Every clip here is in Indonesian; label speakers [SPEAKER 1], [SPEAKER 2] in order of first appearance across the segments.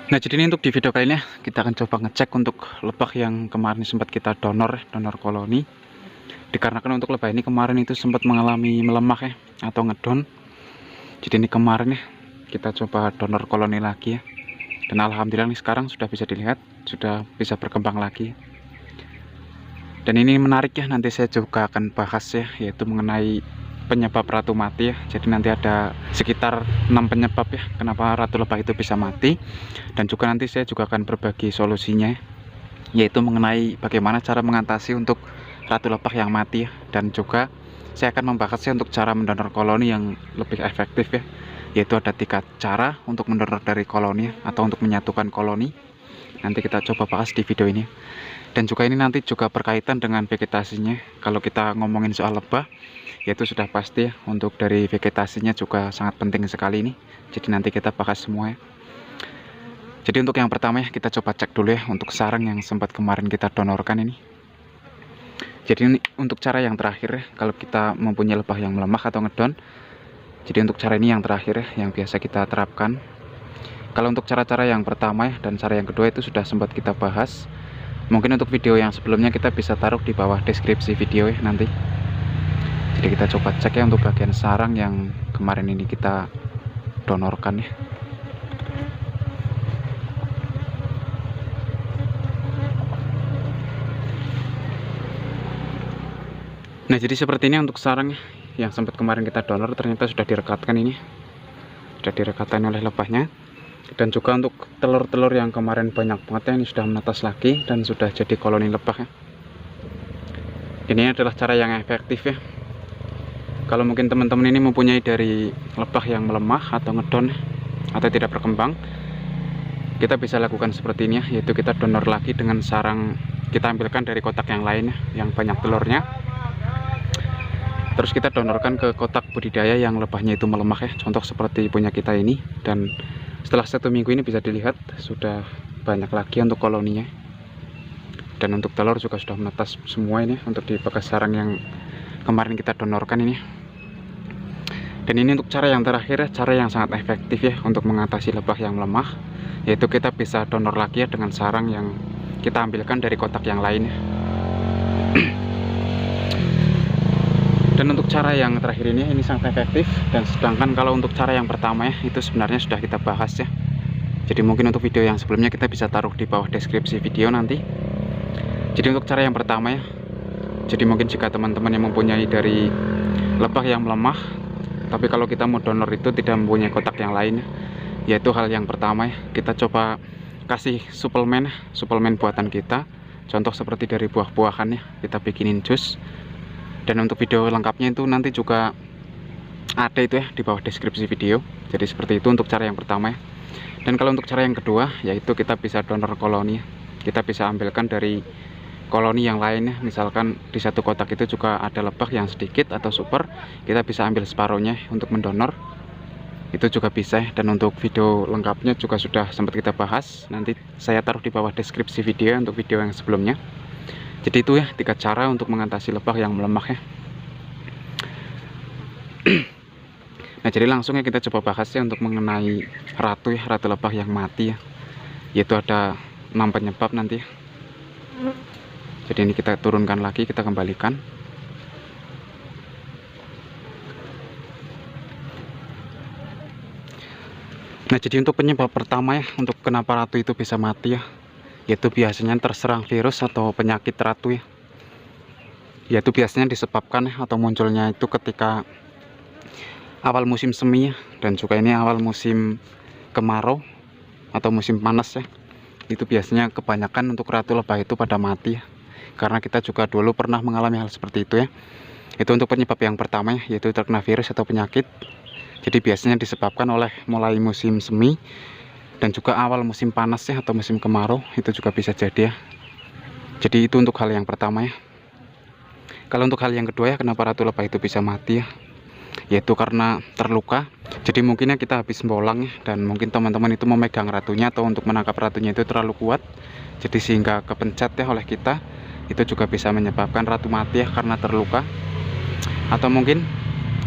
[SPEAKER 1] Nah, jadi ini untuk di video kali ini kita akan coba ngecek untuk lebah yang kemarin sempat kita donor koloni. Dikarenakan untuk lebah ini kemarin itu sempat mengalami melemah ya, atau ngedon. Jadi ini kemarin ya kita coba donor koloni lagi ya. Dan alhamdulillah nih sekarang sudah bisa dilihat, sudah bisa berkembang lagi. Dan ini menarik ya, nanti saya juga akan bahas ya, yaitu mengenai penyebab ratu mati ya. Jadi nanti ada sekitar 6 penyebab ya kenapa ratu lebah itu bisa mati. Dan juga nanti saya juga akan berbagi solusinya, yaitu mengenai bagaimana cara mengatasi untuk ratu lebah yang mati ya. Dan juga saya akan membahasnya untuk cara mendonor koloni yang lebih efektif ya, yaitu ada 3 cara untuk mendonor dari koloni atau untuk menyatukan koloni. Nanti kita coba bahas di video ini. Dan juga ini nanti juga berkaitan dengan vegetasinya. Kalau kita ngomongin soal lebah, yaitu sudah pasti ya, untuk dari vegetasinya juga sangat penting sekali ini. Jadi nanti kita bahas semua ya. Jadi untuk yang pertama ya, kita coba cek dulu ya untuk sarang yang sempat kemarin kita donorkan ini. Jadi ini untuk cara yang terakhir ya, kalau kita mempunyai lebah yang melemah atau ngedon. Jadi untuk cara ini yang terakhir ya, yang biasa kita terapkan. Kalau untuk cara-cara yang pertama ya, dan cara yang kedua itu sudah sempat kita bahas. Mungkin untuk video yang sebelumnya kita bisa taruh di bawah deskripsi video ya nanti. Jadi kita coba cek ya untuk bagian sarang yang kemarin ini kita donorkan ya. Nah, jadi seperti ini untuk sarang ya, yang sempat kemarin kita donor ternyata sudah direkatkan ini. Sudah direkatkan oleh lebahnya. Dan juga untuk telur-telur yang kemarin banyak banget ya, ini sudah menetas lagi dan sudah jadi koloni lebah ya. Ini adalah cara yang efektif ya. Kalau mungkin teman-teman ini mempunyai dari lebah yang melemah atau ngedon atau tidak berkembang, kita bisa lakukan seperti ini ya, yaitu kita donor lagi dengan sarang kita ambilkan dari kotak yang lain ya, yang banyak telurnya. Terus kita donorkan ke kotak budidaya yang lebahnya itu melemah ya, contoh seperti punya kita ini. Dan setelah 1 minggu ini bisa dilihat sudah banyak lagi untuk koloninya. Dan untuk telur juga sudah menetas semua ini untuk di bekas sarang yang kemarin kita donorkan ini. Dan ini untuk cara yang terakhir ya, cara yang sangat efektif ya untuk mengatasi lebah yang melemah, yaitu kita bisa donor lagi ya dengan sarang yang kita ambilkan dari kotak yang lain ya. Dan untuk cara yang terakhir ini sangat efektif. Dan sedangkan kalau untuk cara yang pertama ya, itu sebenarnya sudah kita bahas ya. Jadi mungkin untuk video yang sebelumnya kita bisa taruh di bawah deskripsi video nanti. Jadi untuk cara yang pertama ya, jadi mungkin jika teman-teman yang mempunyai dari lebah yang melemah, tapi kalau kita mau donor itu tidak mempunyai kotak yang lain, yaitu hal yang pertama ya, kita coba kasih suplemen buatan kita. Contoh seperti dari buah-buahan ya, kita bikinin jus. Dan untuk video lengkapnya itu nanti juga ada itu ya di bawah deskripsi video. Jadi seperti itu untuk cara yang pertama ya. Dan kalau untuk cara yang kedua, yaitu kita bisa donor koloni ya. Kita bisa ambilkan dari koloni yang lain ya. Misalkan di satu kotak itu juga ada lebah yang sedikit atau super, kita bisa ambil separuhnya untuk mendonor. Itu juga bisa ya. Dan untuk video lengkapnya juga sudah sempat kita bahas. Nanti saya taruh di bawah deskripsi video untuk video yang sebelumnya. Jadi itu ya 3 cara untuk mengatasi lebah yang melemah ya. Nah, jadi langsung ya kita coba bahas ya untuk mengenai ratu ya, ratu lebah yang mati ya. Yaitu ada 6 penyebab nanti ya. Jadi ini kita turunkan lagi, kita kembalikan. Nah, jadi untuk penyebab pertama ya, untuk kenapa ratu itu bisa mati ya, yaitu biasanya terserang virus atau penyakit ratu ya. Yaitu biasanya disebabkan atau munculnya itu ketika awal musim semi ya, dan juga ini awal musim kemarau atau musim panas ya. Itu biasanya kebanyakan untuk ratu lebah itu pada mati ya. Karena kita juga dulu pernah mengalami hal seperti itu ya. Itu untuk penyebab yang pertama ya, yaitu terkena virus atau penyakit. Jadi biasanya disebabkan oleh mulai musim semi dan juga awal musim panas ya, atau musim kemarau, itu juga bisa jadi ya. Jadi itu untuk hal yang pertama ya. Kalau untuk hal yang kedua ya, kenapa ratu lebah itu bisa mati ya, yaitu karena terluka. Jadi mungkinnya kita habis bolang ya, dan mungkin teman-teman itu memegang ratunya atau untuk menangkap ratunya itu terlalu kuat, jadi sehingga kepencet ya oleh kita. Itu juga bisa menyebabkan ratu mati ya karena terluka. Atau mungkin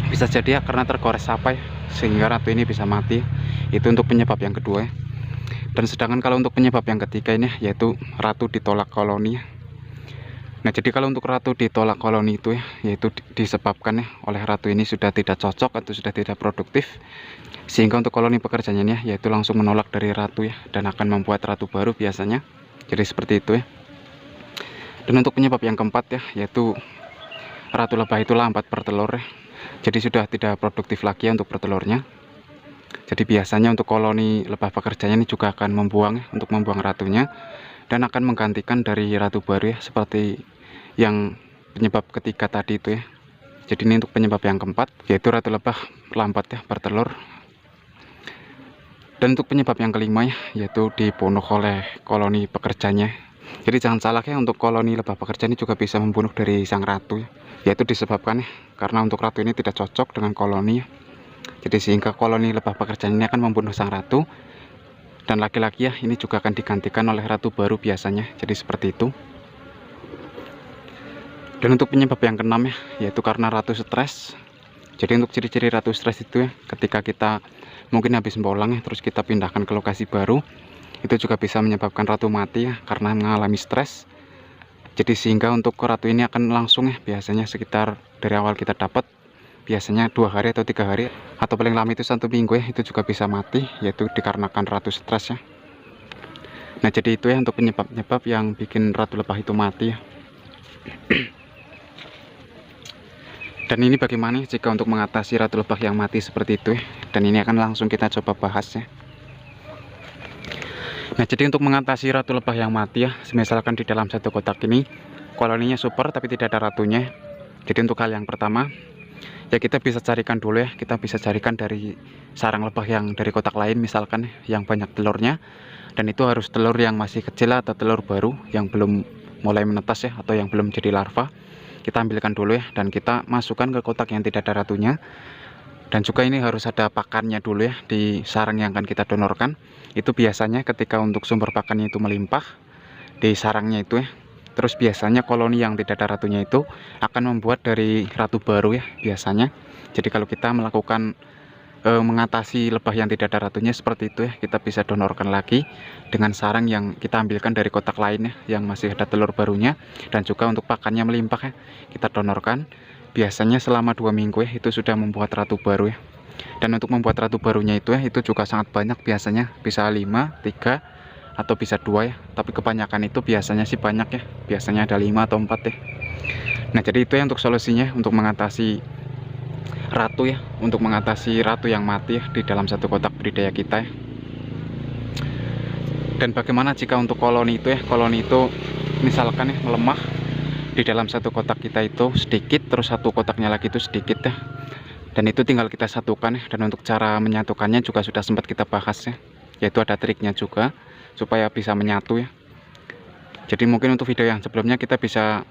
[SPEAKER 1] bisa jadi ya karena tergores apa ya, sehingga ratu ini bisa mati. Itu untuk penyebab yang kedua ya. Dan sedangkan kalau untuk penyebab yang ketiga ini yaitu ratu ditolak koloni. Nah, jadi kalau untuk ratu ditolak koloni itu yaitu disebabkan oleh ratu ini sudah tidak cocok atau sudah tidak produktif, sehingga untuk koloni pekerjanya ini yaitu langsung menolak dari ratu dan akan membuat ratu baru biasanya. Jadi seperti itu Dan untuk penyebab yang keempat yaitu ratu lebah itu lambat bertelur Jadi sudah tidak produktif lagi untuk bertelurnya. Jadi biasanya untuk koloni lebah pekerjanya ini juga akan untuk membuang ratunya dan akan menggantikan dari ratu baru seperti yang penyebab ketiga tadi itu Jadi ini untuk penyebab yang keempat, yaitu ratu lebah lambat bertelur. Dan untuk penyebab yang kelima yaitu dibunuh oleh koloni pekerjanya. Jadi jangan salah untuk koloni lebah pekerja ini juga bisa membunuh dari sang ratu yaitu disebabkan karena untuk ratu ini tidak cocok dengan koloni Jadi sehingga koloni lebah pekerja ini akan membunuh sang ratu, dan laki-laki ini juga akan digantikan oleh ratu baru biasanya. Jadi seperti itu. Dan untuk penyebab yang keenam yaitu karena ratu stres. Jadi untuk ciri-ciri ratu stres itu ketika kita mungkin habis bolang terus kita pindahkan ke lokasi baru, itu juga bisa menyebabkan ratu mati karena mengalami stres. Jadi sehingga untuk ratu ini akan langsung biasanya sekitar dari awal kita dapat biasanya 2 hari atau 3 hari atau paling lama itu 1 minggu itu juga bisa mati, yaitu dikarenakan ratu stres Nah, jadi itu untuk penyebab-penyebab yang bikin ratu lebah itu mati Dan ini bagaimana jika untuk mengatasi ratu lebah yang mati seperti itu Dan ini akan langsung kita coba bahas Nah, jadi untuk mengatasi ratu lebah yang mati misalkan di dalam satu kotak ini koloninya super tapi tidak ada ratunya. Jadi untuk hal yang pertama kita bisa carikan dulu kita bisa carikan dari sarang lebah yang dari kotak lain misalkan yang banyak telurnya, dan itu harus telur yang masih kecil atau telur baru yang belum mulai menetas atau yang belum jadi larva. Kita ambilkan dulu dan kita masukkan ke kotak yang tidak ada ratunya. Dan juga ini harus ada pakannya dulu di sarang yang akan kita donorkan. Itu biasanya ketika untuk sumber pakannya itu melimpah di sarangnya itu terus biasanya koloni yang tidak ada ratunya itu akan membuat dari ratu baru biasanya. Jadi kalau kita melakukan mengatasi lebah yang tidak ada ratunya seperti itu kita bisa donorkan lagi dengan sarang yang kita ambilkan dari kotak lain yang masih ada telur barunya, dan juga untuk pakannya melimpah kita donorkan. Biasanya selama 2 minggu itu sudah membuat ratu baru Dan untuk membuat ratu barunya itu juga sangat banyak, biasanya bisa 5, 3 atau bisa 2 tapi kebanyakan itu biasanya sih banyak biasanya ada 5 atau 4 Nah, jadi itu untuk solusinya untuk mengatasi ratu untuk mengatasi ratu yang mati di dalam satu kotak budidaya kita Dan bagaimana jika untuk koloni itu misalkan melemah di dalam satu kotak kita itu sedikit, terus satu kotaknya lagi itu sedikit dan itu tinggal kita satukan dan untuk cara menyatukannya juga sudah sempat kita bahas yaitu ada triknya juga supaya bisa menyatu Jadi mungkin untuk video yang sebelumnya kita bisa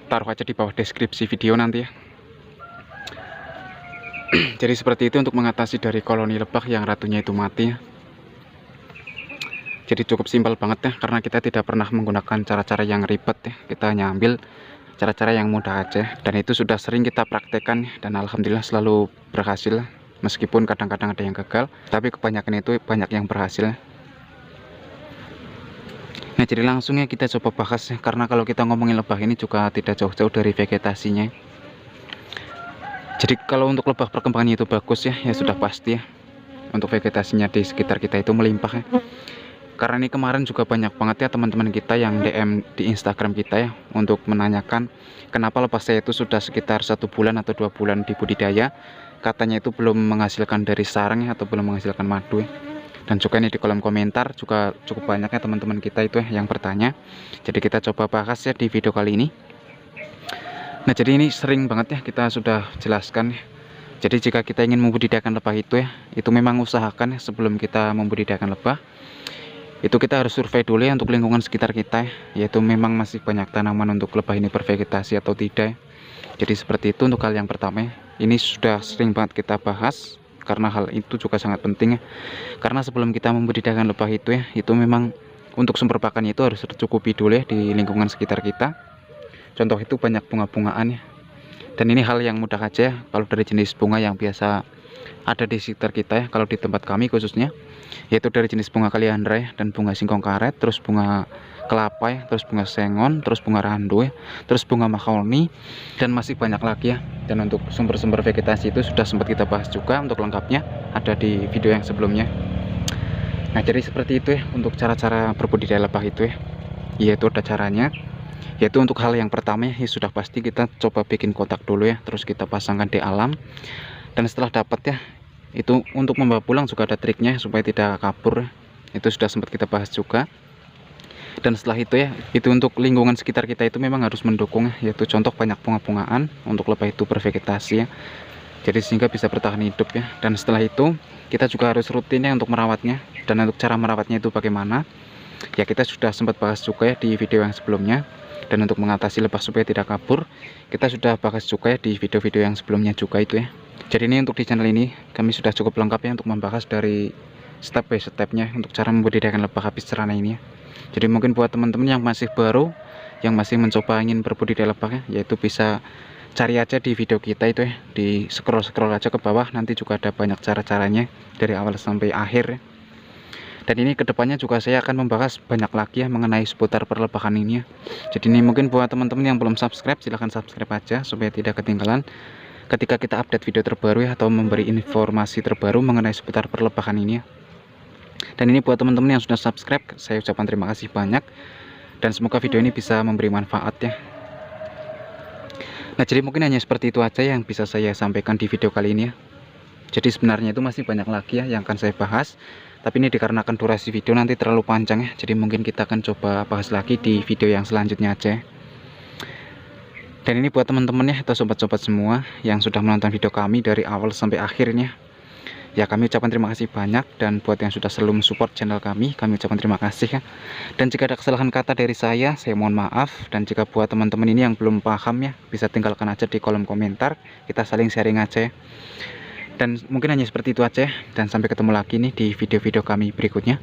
[SPEAKER 1] taruh aja di bawah deskripsi video nanti Jadi seperti itu untuk mengatasi dari koloni lebah yang ratunya itu mati Jadi cukup simpel banget karena kita tidak pernah menggunakan cara-cara yang ribet kita hanya ambil cara-cara yang mudah aja, dan itu sudah sering kita praktekkan dan alhamdulillah selalu berhasil, meskipun kadang-kadang ada yang gagal tapi kebanyakan itu banyak yang berhasil. Nah, jadi langsung kita coba bahas karena kalau kita ngomongin lebah ini juga tidak jauh-jauh dari vegetasinya. Jadi kalau untuk lebah perkembangannya itu bagus ya sudah pasti untuk vegetasinya di sekitar kita itu melimpah Karena ini kemarin juga banyak banget teman-teman kita yang DM di Instagram kita untuk menanyakan kenapa lebah saya itu sudah sekitar 1 bulan atau 2 bulan di budidaya, katanya itu belum menghasilkan dari sarang atau belum menghasilkan madu Dan juga ini di kolom komentar juga cukup banyak teman-teman kita itu yang bertanya. Jadi kita coba bahas di video kali ini. Nah, jadi ini sering banget kita sudah jelaskan Jadi jika kita ingin membudidayakan lebah itu memang usahakan sebelum kita membudidayakan lebah itu kita harus survei dulu untuk lingkungan sekitar kita yaitu memang masih banyak tanaman untuk lebah ini bervegetasi atau tidak. Jadi seperti itu untuk hal yang pertama ini sudah sering banget kita bahas karena hal itu juga sangat penting karena sebelum kita membudidayakan lebah itu memang untuk sumber pakan itu harus tercukupi dulu di lingkungan sekitar kita. Contoh itu banyak bunga-bungaan dan ini hal yang mudah aja kalau dari jenis bunga yang biasa ada di sekitar kita ya, kalau di tempat kami khususnya, yaitu dari jenis bunga kaliandra ya, dan bunga singkong karet, terus bunga kelapa ya, terus bunga sengon, terus bunga randu ya, terus bunga mahoni, dan masih banyak lagi ya. Dan untuk sumber-sumber vegetasi itu sudah sempat kita bahas juga, untuk lengkapnya ada di video yang sebelumnya. Nah, jadi seperti itu ya untuk cara-cara berbudidaya lebah itu ya, yaitu ada caranya, yaitu untuk hal yang pertama ya, sudah pasti kita coba bikin kotak dulu ya, terus kita pasangkan di alam. Dan setelah dapat ya, itu untuk membawa pulang juga ada triknya supaya tidak kabur, itu sudah sempat kita bahas juga. Dan setelah itu ya, itu untuk lingkungan sekitar kita itu memang harus mendukung ya, yaitu contoh banyak bunga-bungaan untuk lebah itu bervegetasi ya, jadi sehingga bisa bertahan hidup ya. Dan setelah itu kita juga harus rutin ya untuk merawatnya. Dan untuk cara merawatnya itu bagaimana ya, kita sudah sempat bahas juga ya di video yang sebelumnya. Dan untuk mengatasi lebah supaya tidak kabur, kita sudah bahas juga ya di video-video yang sebelumnya juga itu ya. Jadi ini untuk di channel ini kami sudah cukup lengkap ya untuk membahas dari step by stepnya untuk cara membudidayakan lebah habis cerana ini ya. Jadi mungkin buat teman-teman yang masih baru, yang masih mencoba ingin berbudidaya lebah ya, yaitu bisa cari aja di video kita itu ya, di scroll aja ke bawah, nanti juga ada banyak cara-caranya dari awal sampai akhir ya. Dan ini kedepannya juga saya akan membahas banyak lagi ya mengenai seputar perlebahan ini ya. Jadi ini mungkin buat teman-teman yang belum subscribe, silahkan subscribe aja supaya tidak ketinggalan ketika kita update video terbaru ya, atau memberi informasi terbaru mengenai seputar perlebahan ini ya. Dan ini buat teman-teman yang sudah subscribe, saya ucapkan terima kasih banyak, dan semoga video ini bisa memberi manfaat ya. Nah, jadi mungkin hanya seperti itu aja yang bisa saya sampaikan di video kali ini ya. Jadi sebenarnya itu masih banyak lagi ya yang akan saya bahas, tapi ini dikarenakan durasi video nanti terlalu panjang ya, jadi mungkin kita akan coba bahas lagi di video yang selanjutnya aja. Dan ini buat teman-teman ya, atau sobat-sobat semua yang sudah menonton video kami dari awal sampai akhirnya ya, kami ucapkan terima kasih banyak. Dan buat yang sudah selalu mensupport channel kami ucapkan terima kasih ya. Dan jika ada kesalahan kata dari saya mohon maaf. Dan jika buat teman-teman ini yang belum paham ya, bisa tinggalkan aja di kolom komentar, kita saling sharing aja ya. Dan mungkin hanya seperti itu aja, dan sampai ketemu lagi nih di video-video kami berikutnya.